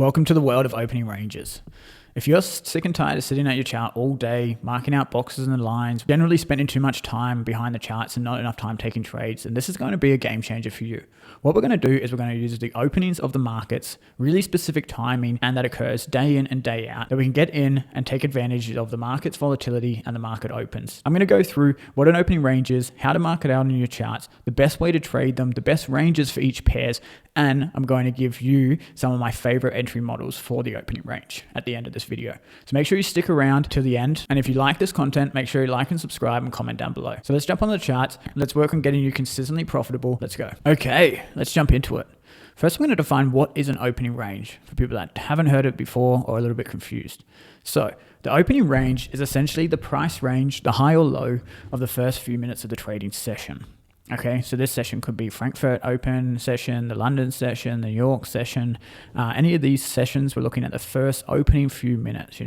Welcome to the world of opening ranges. If you're sick and tired of sitting at your chart all day, marking out boxes and lines, generally spending too much time behind the charts and not enough time taking trades, then this is going to be a game changer for you. What we're going to do is we're going to use the openings of the markets, really specific timing, and that occurs day in and day out, that we can get in and take advantage of the market's volatility and the market opens. I'm going to go through what an opening range is, how to mark it out in your charts, the best way to trade them, the best ranges for each pairs, and I'm going to give you some of my favorite entry models for the opening range at the end of this video. So make sure you stick around till the end. And if you like this content, make sure you like and subscribe and comment down below. So let's jump on the charts. Let's work on getting you consistently profitable. Let's go. Okay, let's jump into it. First, I'm going to define what is an opening range for people that haven't heard it before or are a little bit confused. So the opening range is essentially the price range, the high or low of the first few minutes of the trading session. Okay, so this session could be Frankfurt Open session, the London session, the New York session. Any of these sessions, we're looking at the first opening few minutes.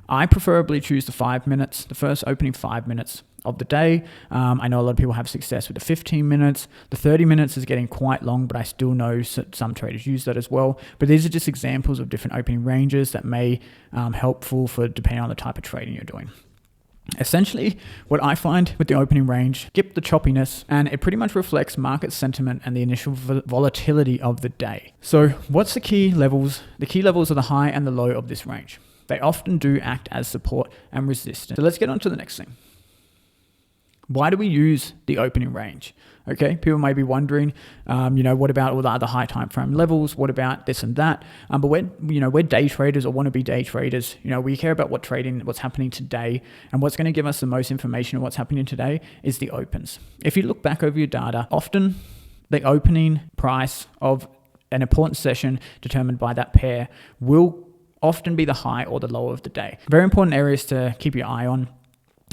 I preferably choose the 5 minutes, the first opening 5 minutes of the day. I know a lot of people have success with the 15 minutes. The 30 minutes is getting quite long, but I still know some traders use that as well. But these are just examples of different opening ranges that may helpful for depending on the type of trading you're doing. Essentially, what I find with the opening range, skip the choppiness, and it pretty much reflects market sentiment and the initial volatility of the day. So what's the key levels? The key levels are the high and the low of this range. They often do act as support and resistance. So let's get on to the next thing. Why do we use the opening range? Okay, people may be wondering, what about all the other high time frame levels? What about this and that? But we're day traders or want to be day traders. We care about what's happening today, and what's going to give us the most information on what's happening today is the opens. If you look back over your data, often the opening price of an important session determined by that pair will often be the high or the low of the day. Very important areas to keep your eye on,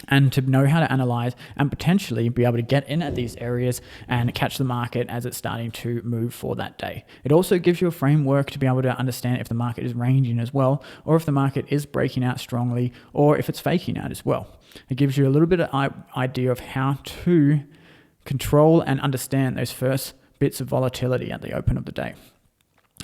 and to know how to analyze and potentially be able to get in at these areas and catch the market as it's starting to move for that day. It also gives you a framework to be able to understand if the market is ranging as well, or if the market is breaking out strongly, or if it's faking out as well. It gives you a little bit of idea of how to control and understand those first bits of volatility at the open of the day.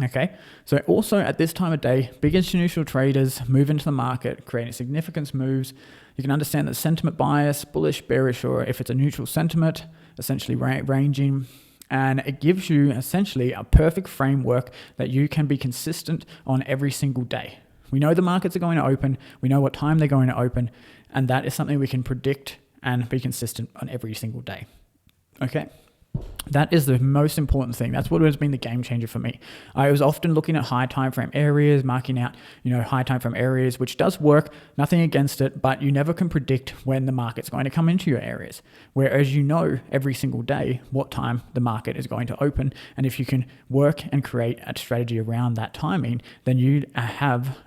Okay, so also at this time of day, big institutional traders move into the market, creating significant moves. You can understand the sentiment bias, bullish, bearish, or if it's a neutral sentiment, essentially ranging. And it gives you essentially a perfect framework that you can be consistent on every single day. We know the markets are going to open. We know what time they're going to open. And that is something we can predict and be consistent on every single day. Okay. That is the most important thing. That's what has been the game changer for me. I was often looking at high time frame areas, marking out, high time frame areas, which does work, nothing against it, but you never can predict when the market's going to come into your areas. Whereas every single day what time the market is going to open. And if you can work and create a strategy around that timing, then you have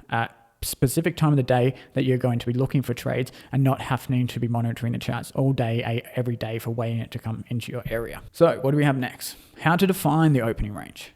specific time of the day that you're going to be looking for trades and not having to be monitoring the charts all day, every day for waiting it to come into your area. So what do we have next? How to define the opening range.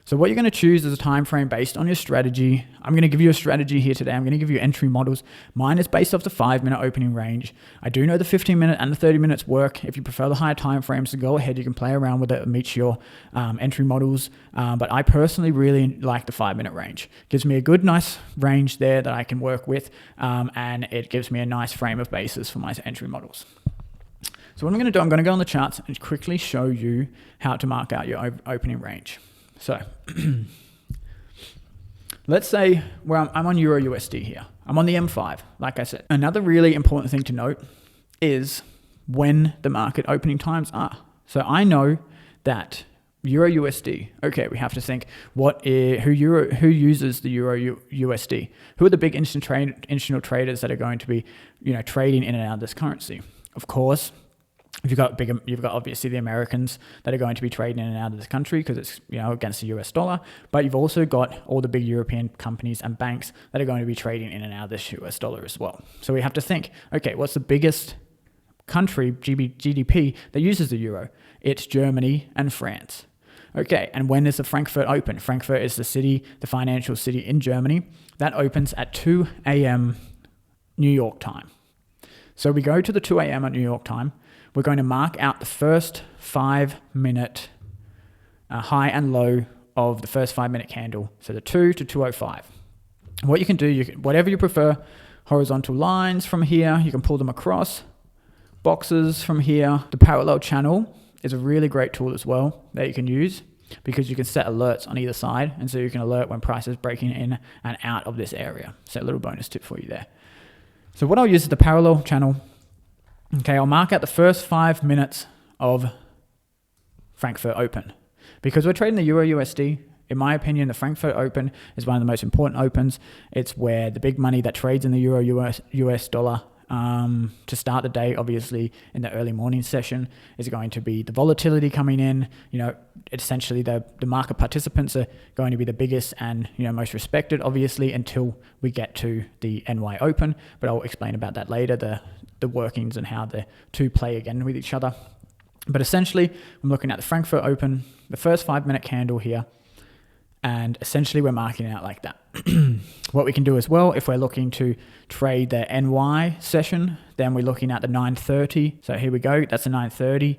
So what you're going to choose is a time frame based on your strategy. I'm going to give you a strategy here today. I'm going to give you entry models. Mine is based off the 5-minute opening range. I do know the 15-minute and the 30 minutes work. If you prefer the higher time frames, so go ahead. You can play around with it and meet your entry models. But I personally really like the 5-minute range. It gives me a good, nice range there that I can work with. And it gives me a nice frame of basis for my entry models. So what I'm going to do, I'm going to go on the charts and quickly show you how to mark out your opening range. So let's say I'm on Euro USD here. I'm on the M5, like I said. Another really important thing to note is when the market opening times are. So I know that Euro USD, okay, we have to think who uses the Euro USD? Who are the big institutional traders that are going to be, trading in and out of this currency? Of course, you've got obviously the Americans that are going to be trading in and out of this country because it's against the US dollar, but you've also got all the big European companies and banks that are going to be trading in and out of this US dollar as well. So we have to think, okay, what's the biggest country GDP that uses the euro? It's Germany and France. Okay, and when is the Frankfurt open? Frankfurt is the financial city in Germany. That opens at 2 a.m. New York time. So we go to the 2 a.m. at New York time. We're going to mark out the first 5-minute high and low of the first 5 minute candle. So the 2 to 205. What you can do, whatever you prefer, horizontal lines from here, you can pull them across, boxes from here. The parallel channel is a really great tool as well that you can use, because you can set alerts on either side, and so you can alert when price is breaking in and out of this area. So a little bonus tip for you there. So what I'll use is the parallel channel. Okay, I'll mark out the first 5 minutes of Frankfurt Open. Because we're trading the Euro USD, in my opinion, the Frankfurt Open is one of the most important opens. It's where the big money that trades in the Euro US dollar to start the day, obviously in the early morning session, is going to be the volatility coming in. Essentially the market participants are going to be the biggest and most respected, obviously, until we get to the NY Open. But I'll explain about that later, the workings and how the two play again with each other. But essentially, I'm looking at the Frankfurt Open, the first 5 minute candle here, and essentially we're marking it out like that. What we can do as well, if we're looking to trade the NY session, then we're looking at the 9:30. So here we go, that's the 9:30.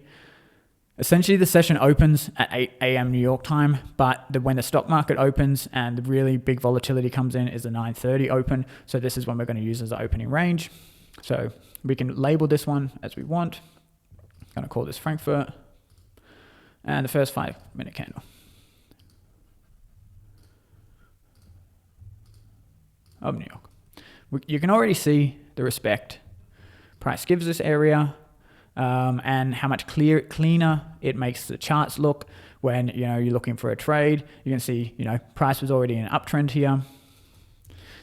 Essentially the session opens at 8 a.m. New York time, but when the stock market opens and the really big volatility comes in is the 9:30 open. So this is when we're going to use as the opening range. So we can label this one as we want. I'm going to call this Frankfurt, and the first 5 minute candle. Of New York. You can already see the respect price gives this area, and how much cleaner it makes the charts look when you're looking for a trade. You can see price was already in an uptrend here.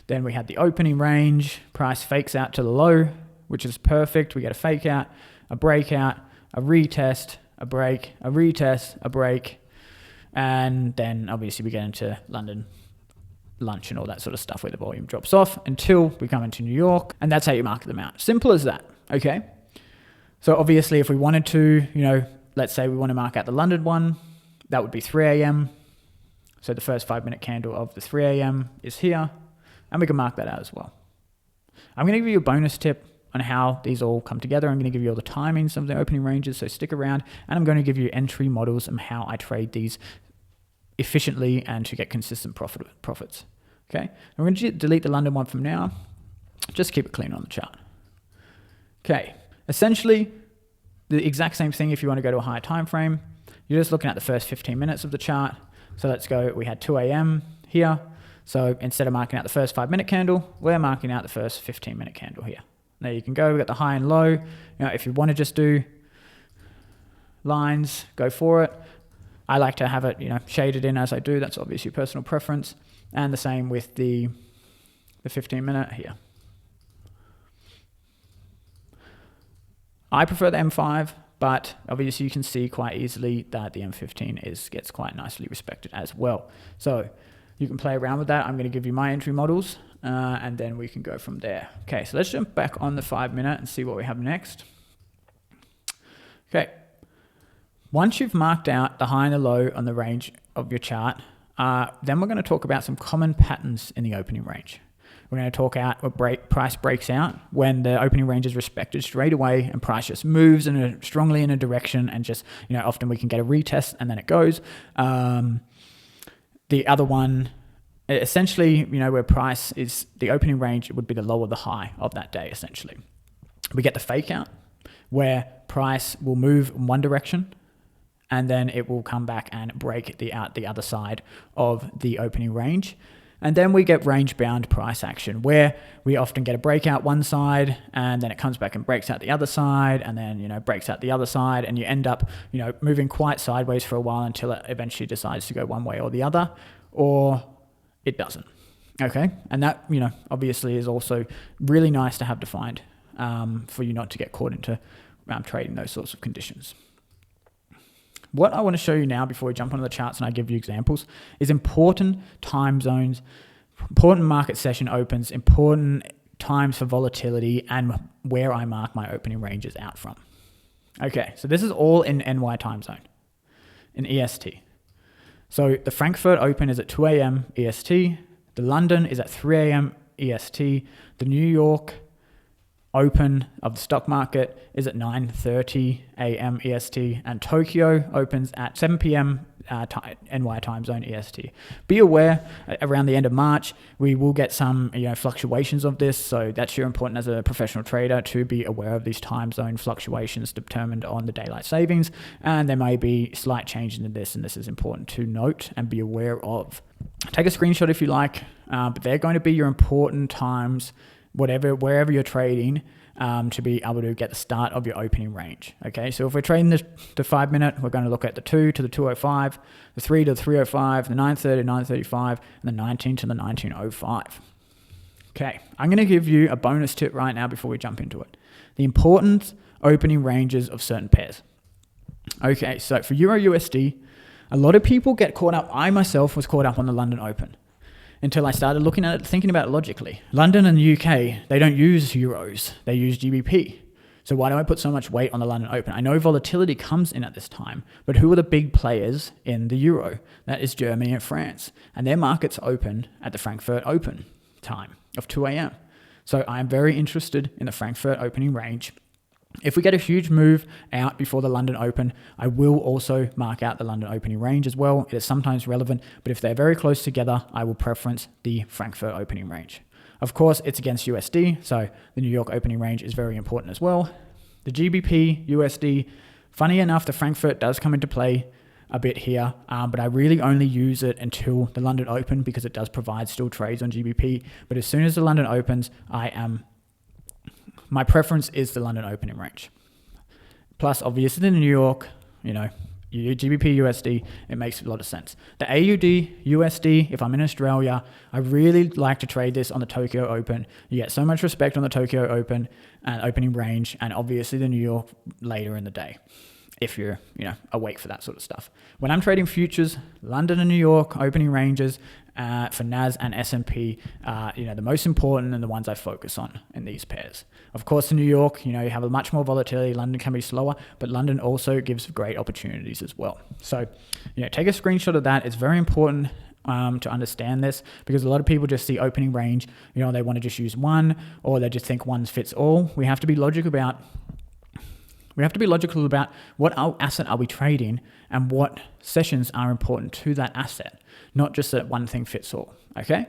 Then we had the opening range. Price fakes out to the low, which is perfect. We get a fake out, a breakout, a retest, a break, a retest, a break, and then obviously we get into London lunch and all that sort of stuff where the volume drops off until we come into New York, and that's how you mark them out. Simple as that, okay? So obviously if we wanted to, let's say we want to mark out the London one, that would be 3 a.m. So the first 5 minute candle of the 3 a.m. is here, and we can mark that out as well. I'm going to give you a bonus tip on how these all come together. I'm going to give you all the timings of the opening ranges, so stick around, and I'm going to give you entry models and how I trade these efficiently and to get consistent profits. Okay, I'm going to delete the London one from now. Just keep it clean on the chart. Okay, essentially the exact same thing if you want to go to a higher time frame. You're just looking at the first 15 minutes of the chart. So let's go, we had 2 a.m. here. So instead of marking out the first 5 minute candle, we're marking out the first 15 minute candle here. There you can go, we've got the high and low. If you want to just do lines, go for it. I like to have it, shaded in as I do. That's obviously personal preference. And the same with the 15 minute here. I prefer the M5, but obviously you can see quite easily that the M15 gets quite nicely respected as well. So you can play around with that. I'm going to give you my entry models, and then we can go from there. Okay, so let's jump back on the 5 minute and see what we have next. Okay. Once you've marked out the high and the low on the range of your chart, then we're going to talk about some common patterns in the opening range. We're going to talk out what price breaks out when the opening range is respected straight away and price just moves strongly in a direction, and just, often we can get a retest and then it goes. The other one, essentially, where price is, the opening range would be the low or the high of that day, essentially. We get the fake out where price will move in one direction, and then it will come back and break the other side of the opening range. And then we get range-bound price action, where we often get a breakout one side, and then it comes back and breaks out the other side, and then, breaks out the other side, and you end up, moving quite sideways for a while until it eventually decides to go one way or the other, or it doesn't. Okay? And that, obviously is also really nice to have defined, for you not to get caught into trading those sorts of conditions. What I want to show you now before we jump onto the charts and I give you examples is important time zones, important market session opens, important times for volatility, and where I mark my opening ranges out from. Okay, so this is all in NY time zone, in EST. So the Frankfurt Open is at 2 a.m. EST, the London is at 3 a.m. EST, the New York Open of the stock market is at 9:30 a.m. EST, and Tokyo opens at 7 p.m. NY time zone EST. Be aware around the end of March, we will get some fluctuations of this. So that's important as a professional trader to be aware of these time zone fluctuations determined on the daylight savings. And there may be slight changes in this, and this is important to note and be aware of. Take a screenshot if you like, but they're going to be your important times, wherever you're trading, to be able to get the start of your opening range. Okay, so if we're trading the 5 minute, we're going to look at the 2 to the 205, the 3 to the 305, the 930 to 935, and the 19 to the 1905. Okay, I'm going to give you a bonus tip right now before we jump into it. The important opening ranges of certain pairs. Okay, so for Euro USD, a lot of people get caught up. I myself was caught up on the London Open until I started looking at it, thinking about it logically. London and the UK, they don't use euros, they use GBP. So why do I put so much weight on the London Open? I know volatility comes in at this time, but who are the big players in the euro? That is Germany and France. And their markets open at the Frankfurt Open time of 2 a.m. So I'm very interested in the Frankfurt opening range. If we get a huge move out before the London Open, I will also mark out the London opening range as well. It is sometimes relevant, but if they're very close together, I will preference the Frankfurt opening range. Of course, it's against USD, so the New York opening range is very important as well. The GBP, USD, funny enough, the Frankfurt does come into play a bit here, but I really only use it until the London Open because it does provide still trades on GBP. But as soon as the London opens, my preference is the London opening range. Plus, obviously, in New York, GBP USD, it makes a lot of sense. The AUD USD, if I'm in Australia, I really like to trade this on the Tokyo Open. You get so much respect on the Tokyo Open and opening range, and obviously the New York later in the day, if you're awake for that sort of stuff. When I'm trading futures, London and New York opening ranges for NAS and S&P are the most important and the ones I focus on in these pairs. Of course, in New York, you have a much more volatility. London can be slower, but London also gives great opportunities as well. So, take a screenshot of that. It's very important to understand this because a lot of people just see opening range. They want to just use one, or they just think one fits all. We have to be logical about what asset are we trading and what sessions are important to that asset, not just that one thing fits all, okay?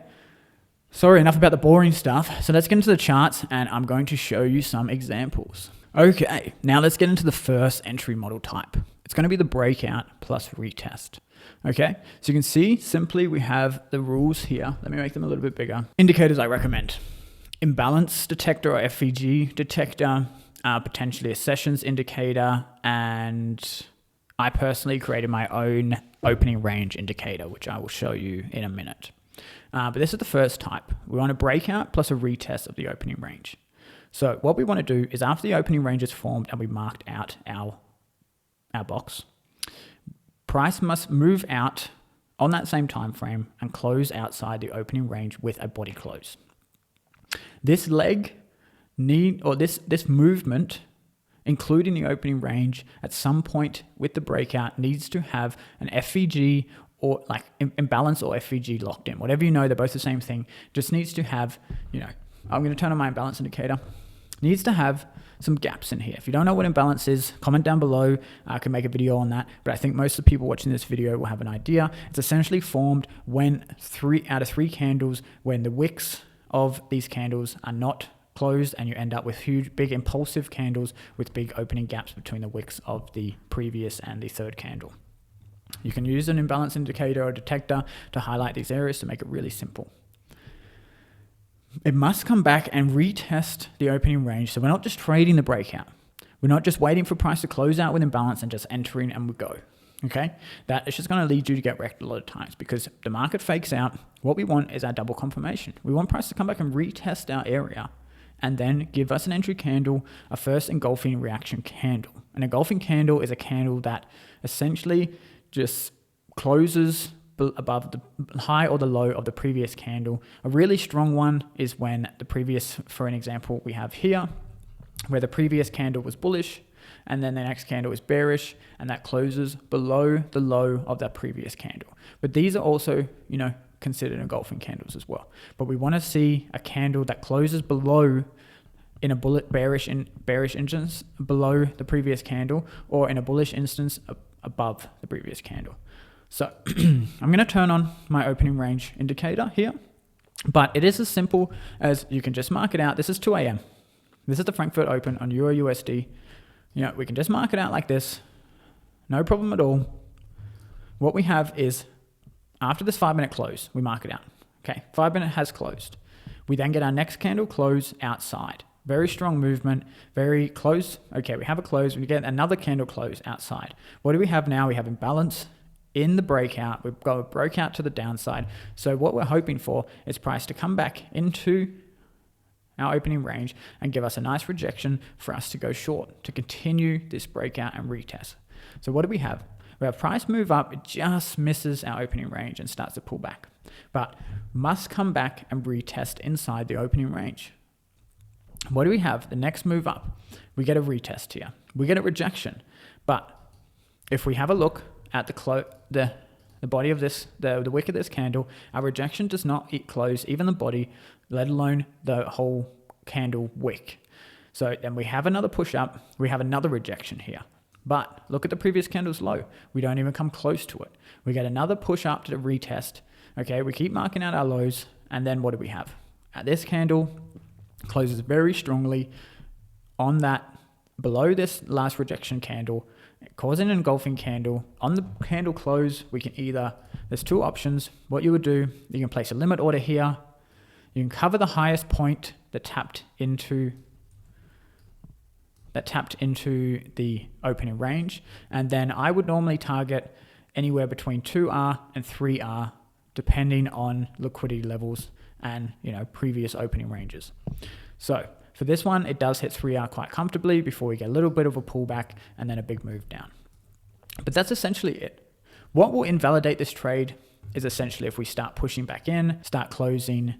Sorry, enough about the boring stuff. So let's get into the charts and I'm going to show you some examples. Okay, now let's get into the first entry model type. It's going to be the breakout plus retest. Okay, so you can see simply we have the rules here. Let me make them a little bit bigger. Indicators I recommend. Imbalance detector or FVG detector, potentially a sessions indicator, and I personally created my own opening range indicator, which I will show you in a minute. But this is the first type. We want a breakout plus a retest of the opening range. So what we want to do is after the opening range is formed and we marked out our box, price must move out on that same time frame and close outside the opening range with a body close. This leg this movement, including the opening range, at some point with the breakout needs to have an FVG or like imbalance or FVG locked in. Whatever they're both the same thing. Just needs to have, I'm going to turn on my imbalance indicator. Needs to have some gaps in here. If you don't know what imbalance is, comment down below. I can make a video on that, but I think most of the people watching this video will have an idea. It's essentially formed when 3 out of 3 candles, when the wicks of these candles are not closed and you end up with huge, big impulsive candles with big opening gaps between the wicks of the previous and the third candle. You can use an imbalance indicator or detector to highlight these areas to make it really simple. It must come back and retest the opening range. So we're not just trading the breakout. We're not just waiting for price to close out with imbalance and just entering and we go. Okay, that is just going to lead you to get wrecked a lot of times because the market fakes out. What we want is our double confirmation. We want price to come back and retest our area and then give us an entry candle, a first engulfing reaction candle. An engulfing candle is a candle that essentially just closes above the high or the low of the previous candle. A really strong one is when the previous, for an example, we have here, where the previous candle was bullish, and then the next candle is bearish, and that closes below the low of that previous candle. But these are also, considered engulfing candles as well. But we want to see a candle that closes below in a bearish instance below the previous candle, or in a bullish instance above the previous candle. So I'm going to turn on my opening range indicator here, but it is as simple as you can just mark it out. This is 2 a.m. This is the Frankfurt Open on Euro USD. We can just mark it out like this. No problem at all. What we have is after this 5-minute close, we mark it out. Okay, 5-minute has closed. We then get our next candle close outside. Very strong movement, very close. Okay, we have a close. We get another candle close outside. What do we have now? We have imbalance in the breakout. We've got a breakout to the downside. So what we're hoping for is price to come back into our opening range and give us a nice rejection for us to go short, to continue this breakout and retest. So what do we have? We have price move up. It just misses our opening range and starts to pull back, but must come back and retest inside the opening range. What do we have? The next move up, we get a retest here. We get a rejection, but if we have a look at the body of this, the wick of this candle, our rejection does not close even the body, let alone the whole candle wick. So then we have another push up, we have another rejection here. But look at the previous candle's low. We don't even come close to it. We get another push up to the retest. Okay, we keep marking out our lows, and then what do we have? This candle closes very strongly on that, below this last rejection candle, causing an engulfing candle. On the candle close, we can there's two options. What you would do, you can place a limit order here. You can cover the highest point that tapped into the opening range. And then I would normally target anywhere between 2R and 3R, depending on liquidity levels and previous opening ranges. So for this one, it does hit 3R quite comfortably before we get a little bit of a pullback and then a big move down. But that's essentially it. What will invalidate this trade is essentially if we start pushing back in, start closing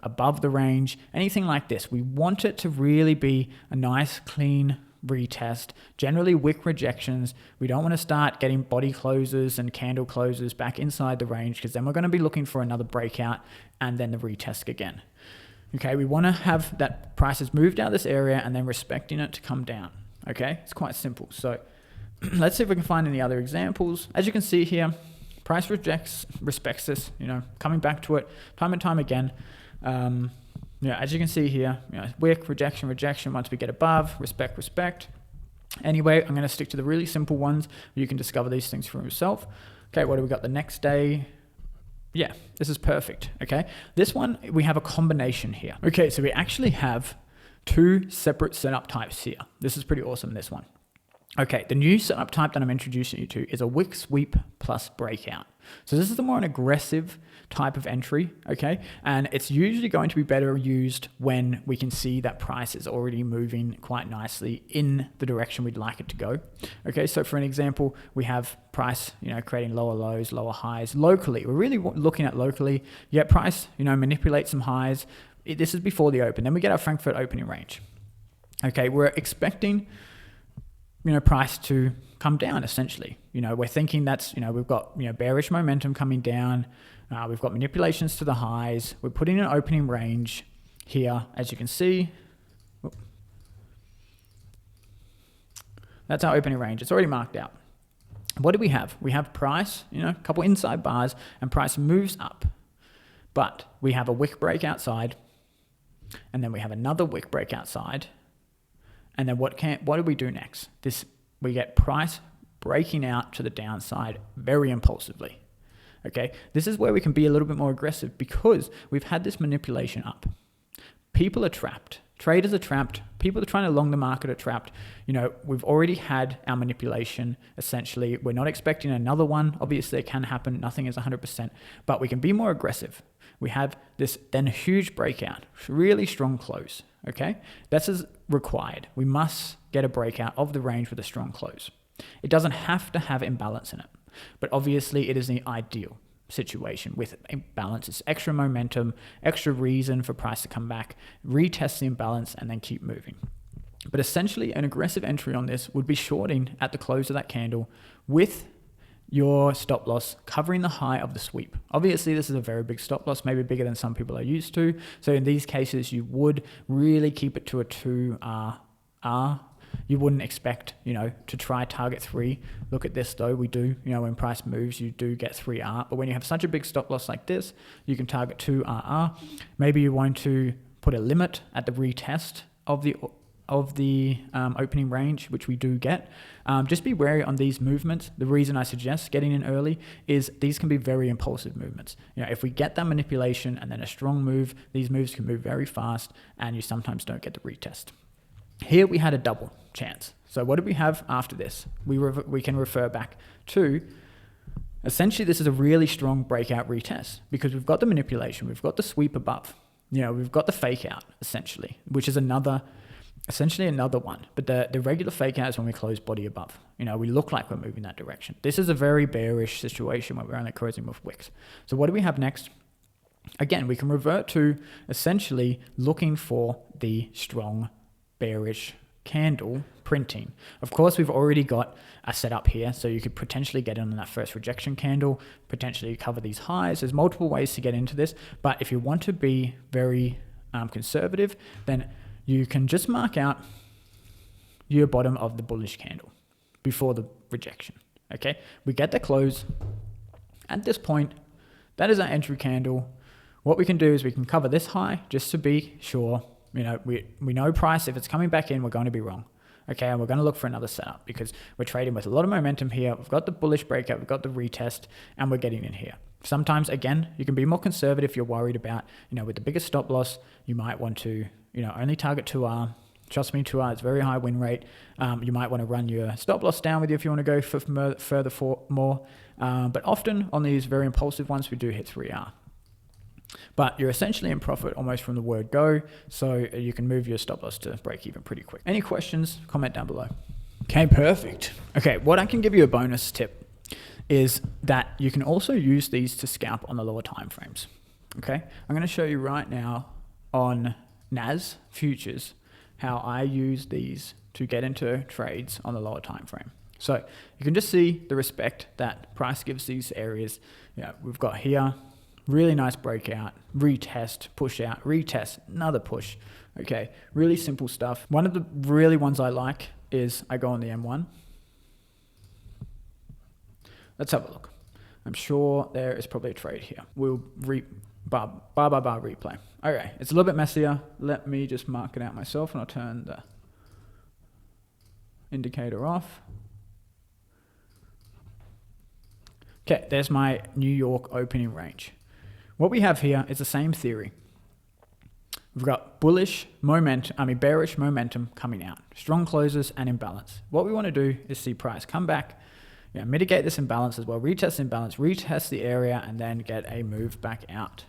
above the range, anything like this. We want it to really be a nice, clean retest, generally wick rejections. We don't want to start getting body closes and candle closes back inside the range, because then we're going to be looking for another breakout and then the retest again. Okay, we want to have that price has moved out of this area and then respecting it to come down. Okay, it's quite simple. So let's see if we can find any other examples. As you can see here, price respects this, coming back to it time and time again. As you can see here, wick, rejection. Once we get above, respect. Anyway, I'm going to stick to the really simple ones. You can discover these things for yourself. Okay, what do we got the next day? Yeah, this is perfect. Okay, this one, we have a combination here. Okay, so we actually have two separate setup types here. This is pretty awesome, this one. Okay, the new setup type that I'm introducing you to is a wick sweep plus breakout. So this is the more an aggressive type of entry, okay? And it's usually going to be better used when we can see that price is already moving quite nicely in the direction we'd like it to go. Okay, so for an example, we have price, creating lower lows, lower highs locally. We're really looking at locally. Yet price, manipulate some highs. This is before the open. Then we get our Frankfurt opening range. Okay, we're expecting price to come down essentially. We're thinking that's, we've got, bearish momentum coming down. We've got manipulations to the highs. We're putting an opening range here, as you can see. That's our opening range. It's already marked out. What do we have? We have price, a couple inside bars, and price moves up. But we have a wick break outside, and then we have another wick break outside. And then what do we do next? We get price breaking out to the downside very impulsively. Okay, this is where we can be a little bit more aggressive because we've had this manipulation up. People are trapped. Traders are trapped. People that are trying to long the market are trapped. We've already had our manipulation, essentially. We're not expecting another one. Obviously, it can happen. Nothing is 100%. But we can be more aggressive. We have this then huge breakout, really strong close. Okay, this is required. We must get a breakout of the range with a strong close. It doesn't have to have imbalance in it, but obviously it is the ideal situation with imbalance. It's extra momentum, extra reason for price to come back, retest the imbalance, and then keep moving. But essentially, an aggressive entry on this would be shorting at the close of that candle with your stop loss covering the high of the sweep. Obviously, this is a very big stop loss, maybe bigger than some people are used to. So in these cases, you would really keep it to a 2R You wouldn't expect, to try target 3. Look at this though, we do, when price moves, you do get 3R. But when you have such a big stop loss like this, you can target 2RR. Maybe you want to put a limit at the retest of the opening range, which we do get. Just be wary on these movements. The reason I suggest getting in early is these can be very impulsive movements. If we get that manipulation and then a strong move, these moves can move very fast and you sometimes don't get the retest. Here we had a double chance. So what did we have after this? We can refer back to, essentially this is a really strong breakout retest because we've got the manipulation, we've got the sweep above, we've got the fake out essentially, which is essentially another one. But the regular fake out is when we close body above. We look like we're moving that direction. This is a very bearish situation where we're only closing with wicks. So what do we have next? Again, we can revert to essentially looking for the strong bearish candle printing. Of course, we've already got a setup here, so you could potentially get in on that first rejection candle, potentially cover these highs. There's multiple ways to get into this, but if you want to be very conservative, then you can just mark out your bottom of the bullish candle before the rejection. Okay, we get the close. At this point, that is our entry candle. What we can do is we can cover this high just to be sure. We know price, if it's coming back in, we're going to be wrong. Okay, and we're going to look for another setup because we're trading with a lot of momentum here. We've got the bullish breakout, we've got the retest, and we're getting in here. Sometimes, again, you can be more conservative if you're worried about, with the biggest stop loss, you might want to, only target 2R. Trust me, 2R is very high win rate. You might want to run your stop loss down with you if you want to go for further for more. But often on these very impulsive ones, we do hit 3R. But you're essentially in profit almost from the word go, so you can move your stop loss to break even pretty quick. Any questions? Comment down below. Okay, perfect. Okay, what I can give you a bonus tip is that you can also use these to scalp on the lower time frames. Okay, I'm going to show you right now on NAS futures how I use these to get into trades on the lower time frame. So you can just see the respect that price gives these areas. We've got here, really nice breakout, retest, push out, retest, another push. Okay, really simple stuff. One of the really ones I like is I go on the M1. Let's have a look. I'm sure there is probably a trade here. We'll bar replay. Okay, it's a little bit messier. Let me just mark it out myself and I'll turn the indicator off. Okay, there's my New York opening range. What we have here is the same theory. We've got bearish momentum coming out, strong closes and imbalance. What we want to do is see price come back, mitigate this imbalance as well, retest imbalance, retest the area, and then get a move back out.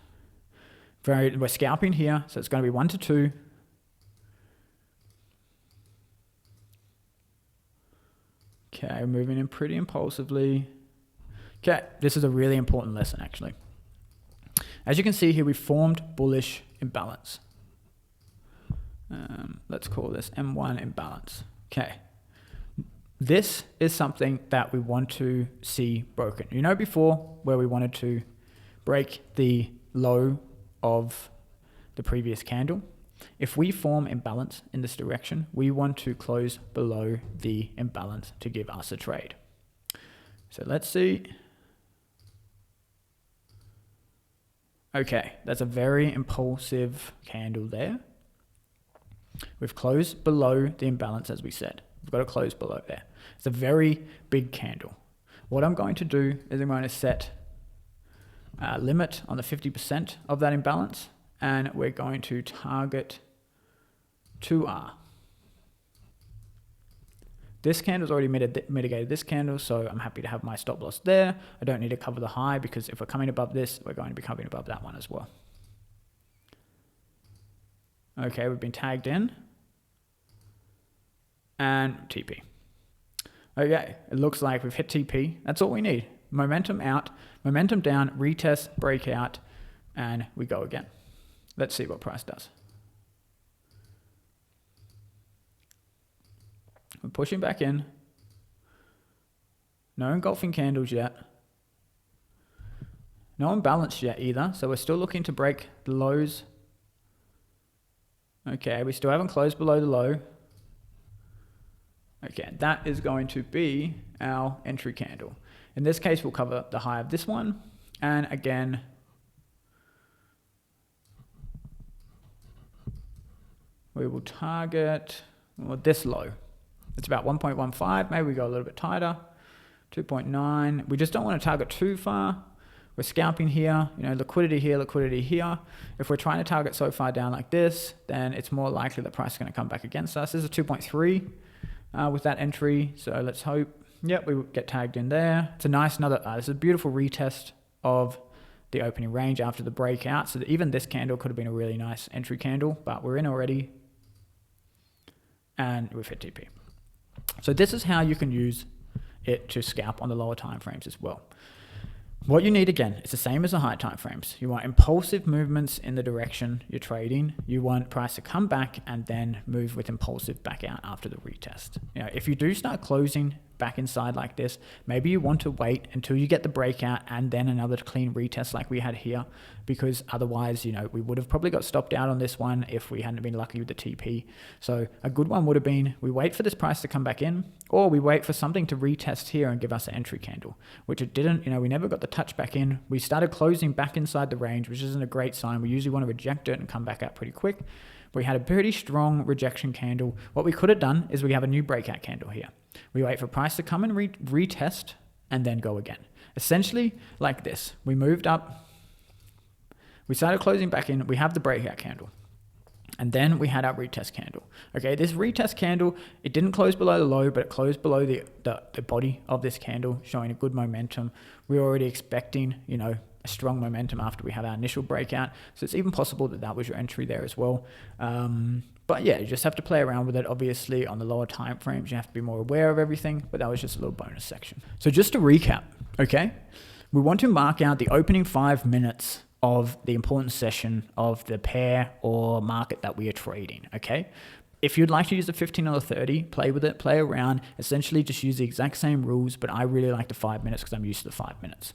We're scalping here, so it's going to be 1 to 2. Okay, we're moving in pretty impulsively. Okay, this is a really important lesson actually. As you can see here, we formed bullish imbalance. Let's call this M1 imbalance. Okay. This is something that we want to see broken. Before where we wanted to break the low of the previous candle. If we form imbalance in this direction, we want to close below the imbalance to give us a trade. So let's see. Okay, that's a very impulsive candle there. We've closed below the imbalance as we said. We've got to close below there. It's a very big candle. What I'm going to do is I'm going to set a limit on the 50% of that imbalance, and we're going to target 2R. This candle's already mitigated this candle, so I'm happy to have my stop loss there. I don't need to cover the high because if we're coming above this, we're going to be coming above that one as well. Okay, we've been tagged in. And TP. Okay, it looks like we've hit TP. That's all we need. Momentum out, momentum down, retest, breakout, and we go again. Let's see what price does. We're pushing back in. No engulfing candles yet. No imbalance yet either, so we're still looking to break the lows. Okay, we still haven't closed below the low. Okay, that is going to be our entry candle. In this case, we'll cover the high of this one. And again, we will target this low. It's about 1.15. Maybe we go a little bit tighter. 2.9. We just don't want to target too far. We're scalping here, liquidity here, liquidity here. If we're trying to target so far down like this, then it's more likely the price is going to come back against us. This is a 2.3 with that entry. So let's hope, yep, we get tagged in there. It's a nice this is a beautiful retest of the opening range after the breakout. So that even this candle could have been a really nice entry candle, but we're in already. And we've hit TP. So this is how you can use it to scalp on the lower time frames as well. What you need, again, it's the same as the high time frames. You want impulsive movements in the direction you're trading. You want price to come back and then move with impulsive back out after the retest. If you do start closing back inside like this, maybe you want to wait until you get the breakout and then another clean retest like we had here, because otherwise, we would have probably got stopped out on this one if we hadn't been lucky with the TP. So a good one would have been we wait for this price to come back in, or we wait for something to retest here and give us an entry candle, which it didn't. We never got the touch back in. We started closing back inside the range, which isn't a great sign. We usually want to reject it and come back out pretty quick. We had a pretty strong rejection candle. What we could have done is we have a new breakout candle here. We wait for price to come and retest and then go again. Essentially like this. We moved up. We started closing back in. We have the breakout candle. And then we had our retest candle. Okay, this retest candle, it didn't close below the low, but it closed below the body of this candle, showing a good momentum. We're already expecting, a strong momentum after we have our initial breakout. So it's even possible that that was your entry there as well. But yeah, you just have to play around with it. Obviously, on the lower time frames, you have to be more aware of everything, but that was just a little bonus section. So just to recap, okay, we want to mark out the opening 5 minutes of the important session of the pair or market that we are trading, okay? If you'd like to use the 15 or the 30, play with it, play around, essentially just use the exact same rules, but I really like the 5 minutes because I'm used to the 5 minutes.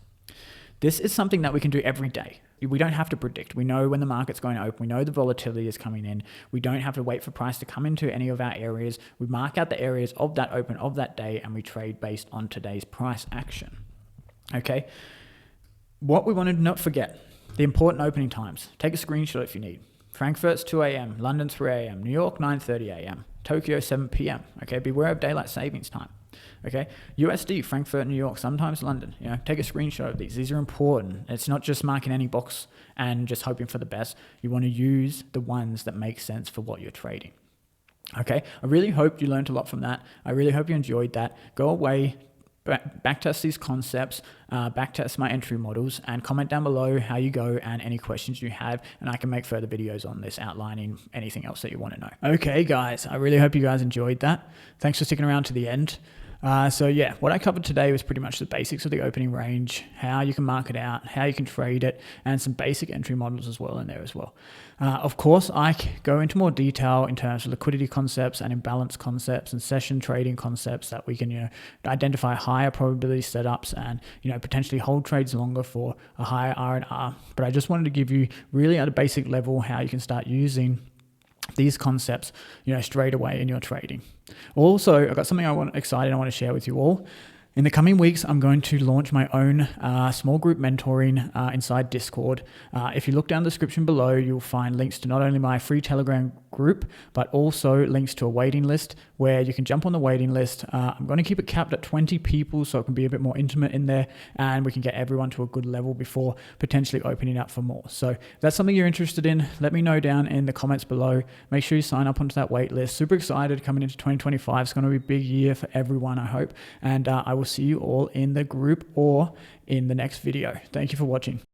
This is something that we can do every day. We don't have to predict. We know when the market's going to open. We know the volatility is coming in. We don't have to wait for price to come into any of our areas. We mark out the areas of that open of that day and we trade based on today's price action. Okay? What we want to not forget, the important opening times. Take a screenshot if you need. Frankfurt's 2 a.m., London 3 a.m., New York 9:30 a.m., Tokyo 7 p.m. Okay? Beware of daylight savings time. Okay, USD, Frankfurt, New York, sometimes London. Take a screenshot of these. These are important. It's not just marking any box and just hoping for the best. You want to use the ones that make sense for what you're trading. Okay, I really hope you learned a lot from that. I really hope you enjoyed that. Go away, backtest these concepts, backtest my entry models, and comment down below how you go and any questions you have, and I can make further videos on this outlining anything else that you want to know. Okay, guys, I really hope you guys enjoyed that. Thanks for sticking around to the end. So yeah, what I covered today was pretty much the basics of the opening range, how you can mark it out, how you can trade it, and some basic entry models as well in there as well. Of course, I go into more detail in terms of liquidity concepts and imbalance concepts and session trading concepts that we can, identify higher probability setups and, potentially hold trades longer for a higher R&R. But I just wanted to give you really at a basic level how you can start using these concepts, straight away in your trading. Also, I've got something I want to share with you all. In the coming weeks, I'm going to launch my own small group mentoring inside Discord. If you look down the description below, you'll find links to not only my free Telegram group, but also links to a waiting list where you can jump on the waiting list. I'm going to keep it capped at 20 people so it can be a bit more intimate in there and we can get everyone to a good level before potentially opening up for more. So if that's something you're interested in, let me know down in the comments below. Make sure you sign up onto that wait list. Super excited coming into 2025. It's going to be a big year for everyone, I hope. And I will see you all in the group or in the next video. Thank you for watching.